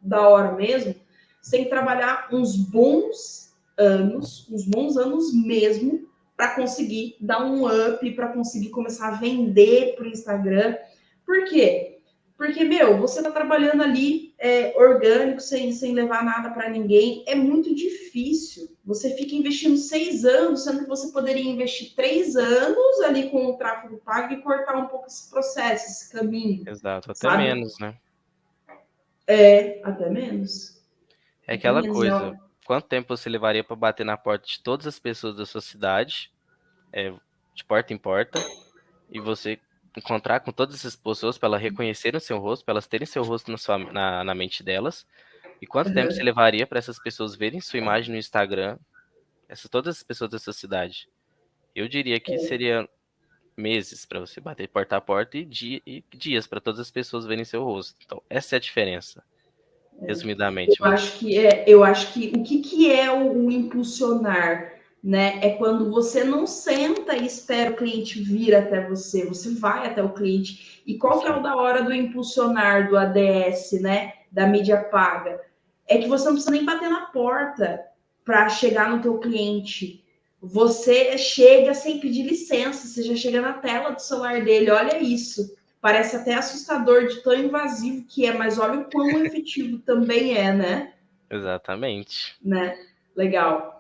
S2: da hora mesmo, você tem que trabalhar uns bons anos mesmo, para conseguir dar um up, para conseguir começar a vender para o Instagram. Por quê? Porque, você tá trabalhando ali orgânico, sem levar nada para ninguém, é muito difícil. Você fica investindo 6 anos, sendo que você poderia investir 3 anos ali com o tráfego pago e cortar um pouco esse processo, esse caminho.
S3: Exato, até menos, né?
S2: Até menos.
S3: É aquela coisa, quanto tempo você levaria para bater na porta de todas as pessoas da sua cidade, de porta em porta, e você encontrar com todas essas pessoas para elas reconhecerem o seu rosto, para elas terem seu rosto na mente delas, e quanto tempo você levaria para essas pessoas verem sua imagem no Instagram, todas as pessoas dessa cidade? Eu diria que seria meses para você bater porta a porta e dias para todas as pessoas verem seu rosto. Então, essa é a diferença, resumidamente.
S2: Eu acho que o que é o impulsionar? Né? É quando você não senta e espera o cliente vir até você, você vai até o cliente. E qual que é o da hora do impulsionar, do ADS, né? Da mídia paga? É que você não precisa nem bater na porta para chegar no teu cliente. Você chega sem pedir licença, você já chega na tela do celular dele, olha isso. Parece até assustador de tão invasivo que é, mas olha o quão efetivo também é, né?
S3: Exatamente.
S2: Né? Legal.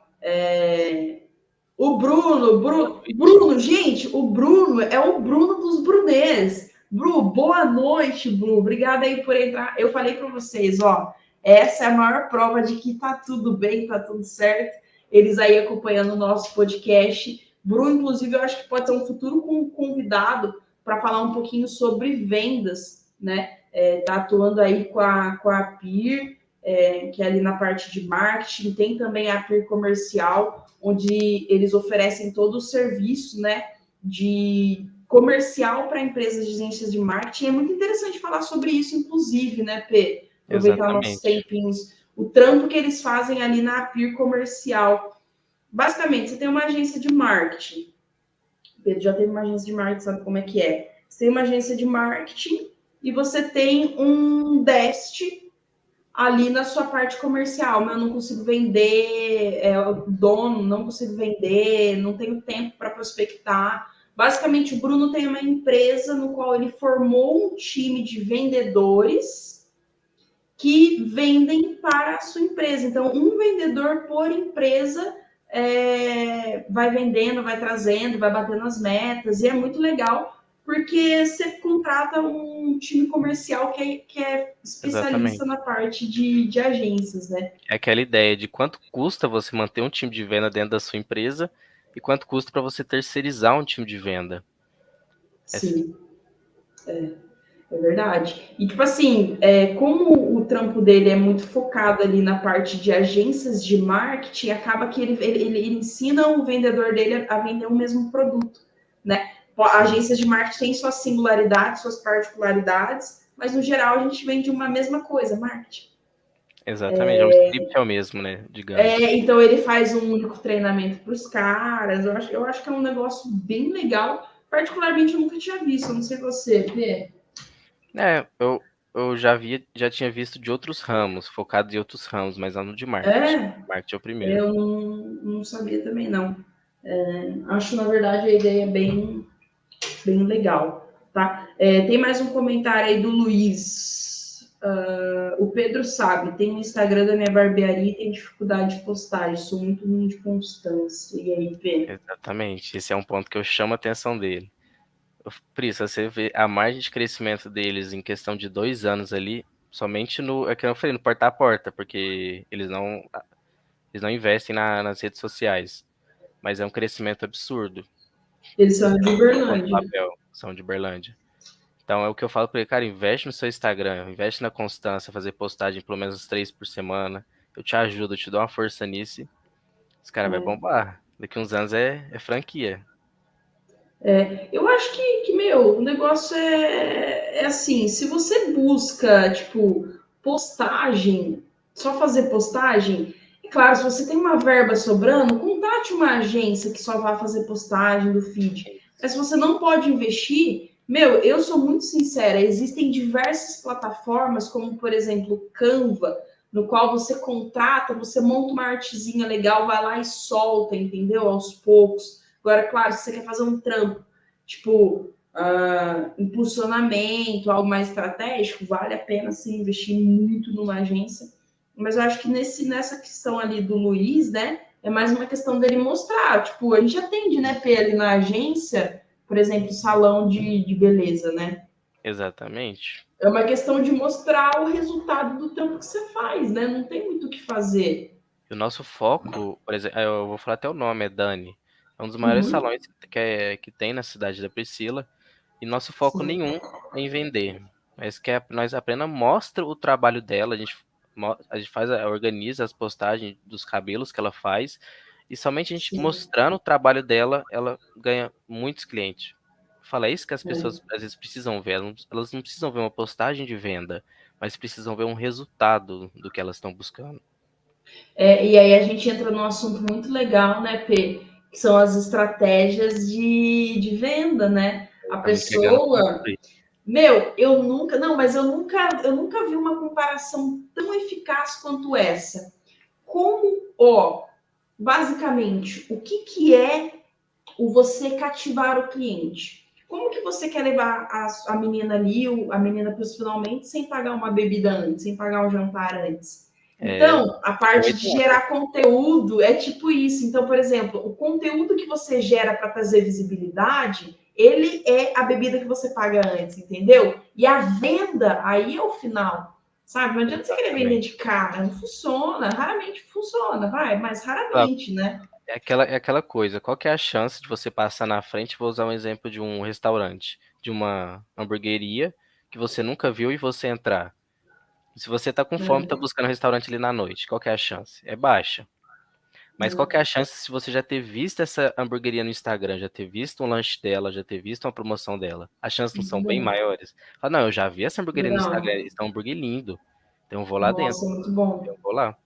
S2: O Bruno, gente, o Bruno é o Bruno dos Brunês. Bru, boa noite, Bru. Obrigada aí por entrar. Eu falei para vocês, ó, essa é a maior prova de que tá tudo bem, tá tudo certo. Eles aí acompanhando o nosso podcast. Bru, inclusive, eu acho que pode ser um futuro convidado para falar um pouquinho sobre vendas, né? Tá atuando aí com a PIR, que é ali na parte de marketing, tem também a PIR comercial, onde eles oferecem todo o serviço, né, de comercial para empresas de agências de marketing. É muito interessante falar sobre isso, inclusive, né, P? Aproveitar nossos
S3: Exatamente.
S2: tempinhos. O trampo que eles fazem ali na PIR comercial. Basicamente, você tem uma agência de marketing. O Pedro já teve uma agência de marketing, sabe como é que é? Você tem uma agência de marketing e você tem um desk ali na sua parte comercial. Eu não consigo vender, o dono, não consigo vender, não tenho tempo para prospectar. Basicamente, o Bruno tem uma empresa no qual ele formou um time de vendedores que vendem para a sua empresa. Então, um vendedor por empresa vai vendendo, vai trazendo, vai batendo as metas, e é muito legal, porque você contrata um time comercial que é especialista
S3: Exatamente.
S2: na parte de agências, né?
S3: É aquela ideia de quanto custa você manter um time de venda dentro da sua empresa e quanto custa para você terceirizar um time de venda.
S2: Sim, é verdade. E, tipo assim, como o trampo dele é muito focado ali na parte de agências de marketing, acaba que ele ensina o vendedor dele a vender o mesmo produto, né? Agências de marketing têm suas singularidades, suas particularidades, mas, no geral, a gente vende uma mesma coisa, marketing.
S3: Exatamente, o script é o mesmo, né? Digamos.
S2: Então, ele faz um único treinamento para os caras. Eu acho que é um negócio bem legal. Particularmente, eu nunca tinha visto. Não sei você, Pê.
S3: Eu já tinha visto de outros ramos, focado em outros ramos, mas não no de marketing.
S2: É,
S3: Marketing é o primeiro.
S2: eu não sabia também, não. Acho, na verdade, a ideia é bem legal, tá? Tem mais um comentário aí do Luiz. O Pedro sabe, tem o Instagram da minha barbearia e tem dificuldade de postagem. Sou muito ruim de constância. E aí, Pedro?
S3: Exatamente, esse é um ponto que eu chamo a atenção dele. Por isso, você vê a margem de crescimento deles em questão de 2 anos ali, somente é que eu falei, no porta a porta, porque eles não investem nas redes sociais, mas é um crescimento absurdo.
S2: Eles são de
S3: Ponto
S2: Uberlândia.
S3: papel, são de Berlândia. Então é o que eu falo para ele, cara, investe no seu Instagram, investe na constância, fazer postagem pelo menos 3 por semana. Eu te ajudo, eu te dou uma força nisso. Esse cara vai bombar. Daqui uns anos é franquia.
S2: Eu acho que, meu, o negócio é assim, se você busca, tipo, postagem, só fazer postagem, é claro, se você tem uma verba sobrando, contrate uma agência que só vai fazer postagem do feed. Mas se você não pode investir, meu, eu sou muito sincera, existem diversas plataformas, como, por exemplo, Canva, no qual você contrata, você monta uma artezinha legal, vai lá e solta, entendeu? Aos poucos. Agora, claro, se você quer fazer um trampo, tipo, impulsionamento, algo mais estratégico, vale a pena sim investir muito numa agência. Mas eu acho que nessa questão ali do Luiz, né, é mais uma questão dele mostrar. Tipo, a gente atende, né, P, ali na agência, por exemplo, salão de beleza, né?
S3: Exatamente.
S2: É uma questão de mostrar o resultado do trampo que você faz, né? Não tem muito o que fazer.
S3: E o nosso foco, por exemplo, eu vou falar até o nome, é Dani. É um dos maiores
S2: Uhum.
S3: salões que tem na cidade da Priscila. E nosso foco
S2: Sim.
S3: nenhum é em vender. Mas que nós apenas mostra o trabalho dela, a gente organiza as postagens dos cabelos que ela faz. E somente a gente
S2: Sim.
S3: mostrando o trabalho dela, ela ganha muitos clientes. Fala, é isso que as
S2: É.
S3: pessoas às vezes precisam ver. Elas não precisam ver uma postagem de venda, mas precisam ver um resultado do que elas estão buscando.
S2: E aí a gente entra num assunto muito legal, né, P? Que são as estratégias de venda, né? A
S3: Estamos entregando ponto
S2: pessoa.
S3: aí.
S2: Meu, eu nunca. Não, mas eu nunca vi uma comparação tão eficaz quanto essa. Basicamente, o que é o você cativar o cliente? Como que você quer levar a menina ali, a menina para os finalmente, sem pagar uma bebida antes, sem pagar um jantar antes? Então, a parte de
S3: 80.
S2: gerar conteúdo é tipo isso. Então, por exemplo, o conteúdo que você gera para trazer visibilidade, ele é a bebida que você paga antes, entendeu? E a venda aí é o final, sabe? Não adianta você querer vender de
S3: Exatamente.
S2: cara, não funciona, raramente funciona, vai, mas
S3: Ah,
S2: raramente, né?
S3: é aquela coisa, qual que é a chance de você passar na frente, vou usar um exemplo de um restaurante, de uma hamburgueria que você nunca viu e você entrar. Se você tá com fome, tá
S2: É,
S3: buscando um restaurante ali na noite, qual que é a chance? É baixa. Mas qual que é
S2: é,
S3: a chance se você já ter visto essa hamburgueria no Instagram, já ter visto um lanche dela, já ter visto uma promoção dela? As chances não
S2: muito
S3: são bem
S2: bom.
S3: maiores? Fala, não, eu já vi essa hamburgueria no Instagram,
S2: Legal.
S3: eles têm um hambúrguer lindo. Então eu vou lá dentro,
S2: Nossa, muito bom.
S3: eu vou lá.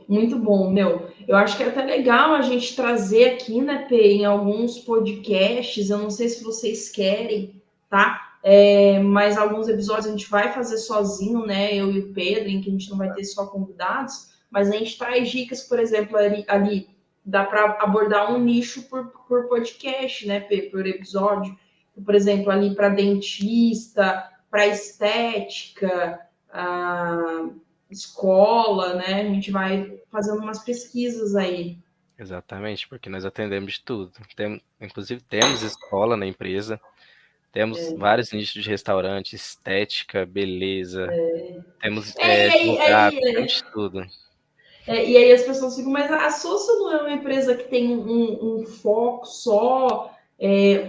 S2: Muito bom, meu. Eu acho que é até legal a gente trazer aqui, né, Pê, em alguns podcasts. Eu não sei se vocês querem, tá? Mas alguns episódios a gente vai fazer sozinho, né? Eu e o Pedro, em que a gente não vai ter só convidados, mas a gente traz dicas, por exemplo, ali dá para abordar um nicho por podcast, né, Pê, por episódio. Por exemplo, ali para dentista, para estética. Ah, escola, né? A gente vai fazendo umas pesquisas aí.
S3: Exatamente, porque nós atendemos de tudo. Inclusive temos escola na empresa, temos vários nichos de restaurante, estética, beleza, temos
S2: É,
S3: advogado, temos de tudo.
S2: e aí as pessoas ficam, mas a Soça não é uma empresa que tem um foco só,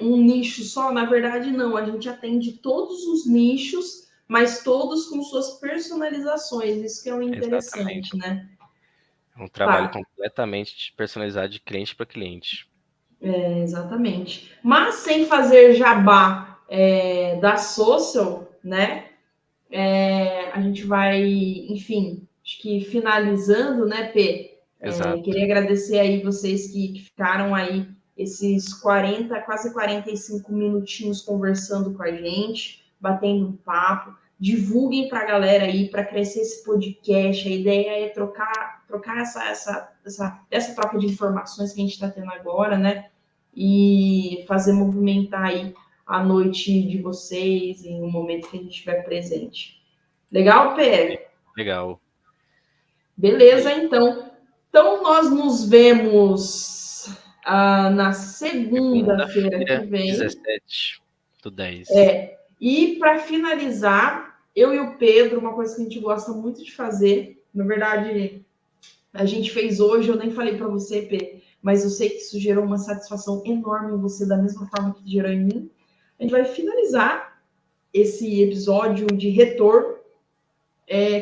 S2: um nicho só? Na verdade, não. A gente atende todos os nichos, mas todos com suas personalizações. Isso que é o
S3: Exatamente.
S2: interessante, né?
S3: É um trabalho
S2: Tá,
S3: completamente personalizado de cliente para cliente.
S2: exatamente. Mas sem fazer jabá da Social, né? A gente vai, enfim, acho que finalizando, né, P?
S3: Exato.
S2: Queria agradecer aí vocês que ficaram aí esses 40, quase 45 minutinhos conversando com a gente, batendo um papo. Divulguem para a galera aí, para crescer esse podcast. A ideia é trocar essa troca de informações que a gente está tendo agora, né? E fazer movimentar aí a noite de vocês em um momento que a gente estiver presente. Legal, Pé?
S3: Legal.
S2: Beleza,
S3: Aí,
S2: então. Então, nós nos vemos na segunda-feira que
S3: segunda-feira,
S2: vem.
S3: 17/10.
S2: E para finalizar, eu e o Pedro, uma coisa que a gente gosta muito de fazer, na verdade, a gente fez hoje, eu nem falei para você, Pedro, mas eu sei que isso gerou uma satisfação enorme em você, da mesma forma que gerou em mim. A gente vai finalizar esse episódio de retorno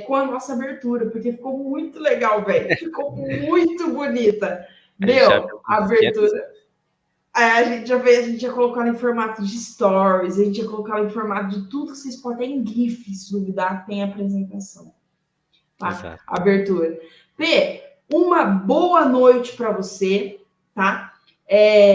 S2: com a nossa abertura, porque ficou muito legal, velho. Ficou muito bonita.
S3: A gente já
S2: Meu,
S3: viu
S2: a
S3: uns 500.
S2: abertura. A gente já fez, a gente ia colocar em formato de stories, a gente ia colocar em formato de tudo que vocês podem, em GIF, se duvidar, tem apresentação. Tá?
S3: Exato.
S2: Abertura. P, uma boa noite para você, tá?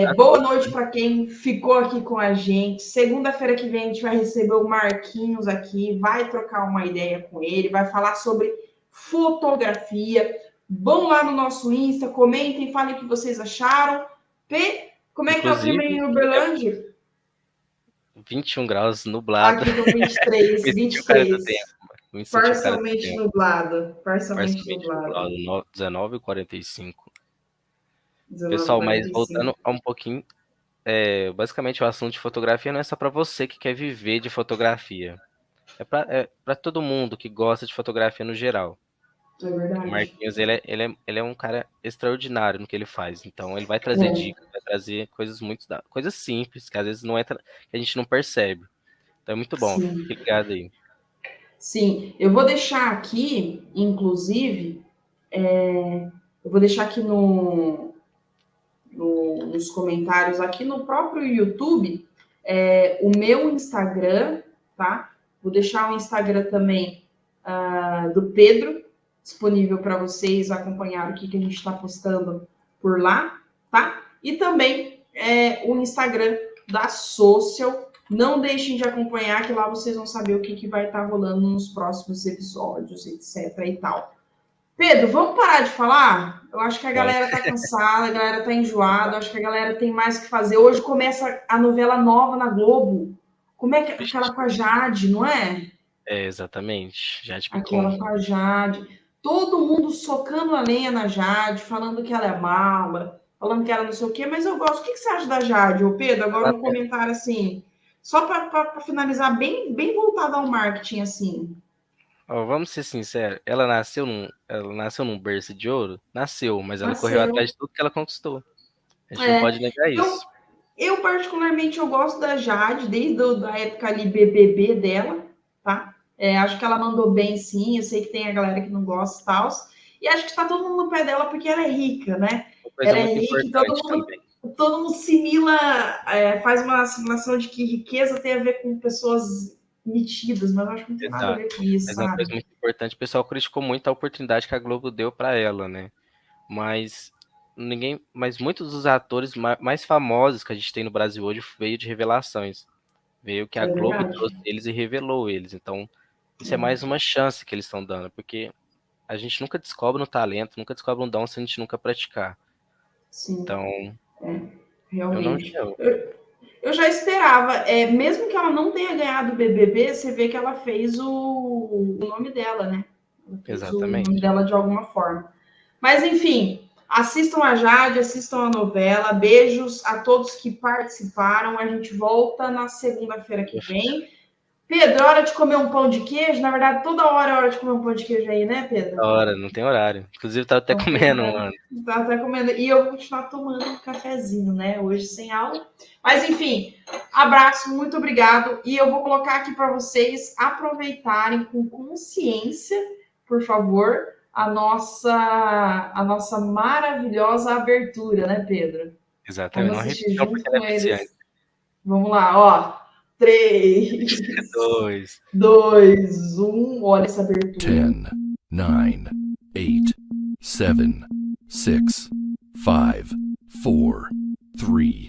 S3: A
S2: Boa
S3: todos,
S2: noite
S3: né?
S2: para quem ficou aqui com a gente. Segunda-feira que vem a gente vai receber o Marquinhos aqui, vai trocar uma ideia com ele, vai falar sobre fotografia. Vão lá no nosso Insta, comentem, falem o que vocês acharam. P, como é que tá o clima aí
S3: Inclusive,
S2: em Uberlândia?
S3: 21 graus nublado.
S2: Aqui com 23,
S3: Me senti o cara do
S2: 23.
S3: tempo. Me senti o cara do
S2: Parcialmente
S3: tempo.
S2: nublado. Parcialmente
S3: Parcialmente
S2: nublado.
S3: nublado. 19h45. Pessoal, mas
S2: 19h45.
S3: voltando a um pouquinho, basicamente o assunto de fotografia não é só para você que quer viver de fotografia. É para todo mundo que gosta de fotografia no geral.
S2: É
S3: O
S2: verdade.
S3: Marquinhos, ele é um cara extraordinário no que ele faz. Então, ele vai trazer
S2: É,
S3: dicas, vai trazer coisas coisas simples, que às vezes não entra, que a gente não percebe. Então, é muito bom.
S2: sim.
S3: Fique ligado aí.
S2: Sim. Eu vou deixar aqui, inclusive, eu vou deixar aqui nos comentários, aqui no próprio YouTube, o meu Instagram, tá? Vou deixar o Instagram também do Pedro, disponível para vocês acompanhar o que a gente está postando por lá, tá? E também o Instagram da Social. Não deixem de acompanhar, que lá vocês vão saber o que vai estar rolando nos próximos episódios, etc. e tal. Pedro, vamos parar de falar? Eu acho que a
S3: Vamos.
S2: galera tá cansada, a galera tá enjoada, eu acho que a galera tem mais o que fazer. Hoje começa a novela nova na Globo. Como é que aquela com a Jade, não é?
S3: Exatamente. Jade
S2: Aquela
S3: Picon.
S2: com a Jade. todo mundo socando a lenha na Jade, falando que ela é mala, falando que ela não sei o quê, mas eu gosto. O que você acha da Jade, ô Pedro? Agora um comentário assim, só para finalizar, bem voltado ao marketing, assim.
S3: Ó, vamos ser sinceros, ela nasceu num berço de ouro? Nasceu, mas ela correu
S2: Nasceu.
S3: atrás de tudo que ela conquistou. A gente não
S2: É,
S3: pode negar
S2: eu,
S3: isso.
S2: eu particularmente eu gosto da Jade, desde a época ali BBB dela, tá? Acho que ela mandou bem sim, eu sei que tem a galera que não gosta e tal. E acho que está todo mundo no pé dela porque ela é rica, né?
S3: Uma coisa
S2: Ela é
S3: muito
S2: rica e
S3: importante também.
S2: todo mundo simila, faz uma simulação de que riqueza tem a ver com pessoas metidas, mas eu acho que não tem nada a
S3: Exato.
S2: ver com isso,
S3: Mas uma coisa
S2: sabe?
S3: muito importante, o pessoal criticou muito a oportunidade que a Globo deu pra ela, né? Mas mas muitos dos atores mais famosos que a gente tem no Brasil hoje veio de revelações. Veio que a
S2: É
S3: Globo
S2: verdade.
S3: trouxe eles e revelou eles. Então, isso é mais uma chance que eles estão dando, porque a gente nunca descobre um talento, nunca descobre um dom se a gente nunca praticar.
S2: Sim,
S3: Então, eu não
S2: realmente.
S3: julgo.
S2: Eu já esperava, mesmo que ela não tenha ganhado o BBB, você vê que ela fez o nome dela, né? Ela fez o nome
S3: Exatamente.
S2: dela de alguma forma. Mas, enfim, assistam a Jade, assistam a novela. Beijos a todos que participaram. A gente volta na segunda-feira que vem. Pedro, é hora de comer um pão de queijo? Na verdade, toda hora é hora de comer um pão de queijo aí, né, Pedro?
S3: Da hora, não tem horário. Inclusive, eu tava até
S2: Não tem
S3: comendo,
S2: horário.
S3: mano.
S2: Tá até comendo. E eu vou continuar tomando um cafezinho, né? Hoje sem aula. Mas, enfim, abraço, muito obrigado. E eu vou colocar aqui para vocês aproveitarem com consciência, por favor, a nossa maravilhosa abertura, né, Pedro?
S3: Exatamente.
S2: Vamos
S3: Não
S2: assistir
S3: repita,
S2: junto
S3: porque ela é
S2: com
S3: viciante.
S2: eles. Vamos lá, ó. 3,
S3: Dois.
S2: 2, 1. Olha essa abertura.
S1: 10, 9, 8, 7, 6, 5, 4, 3,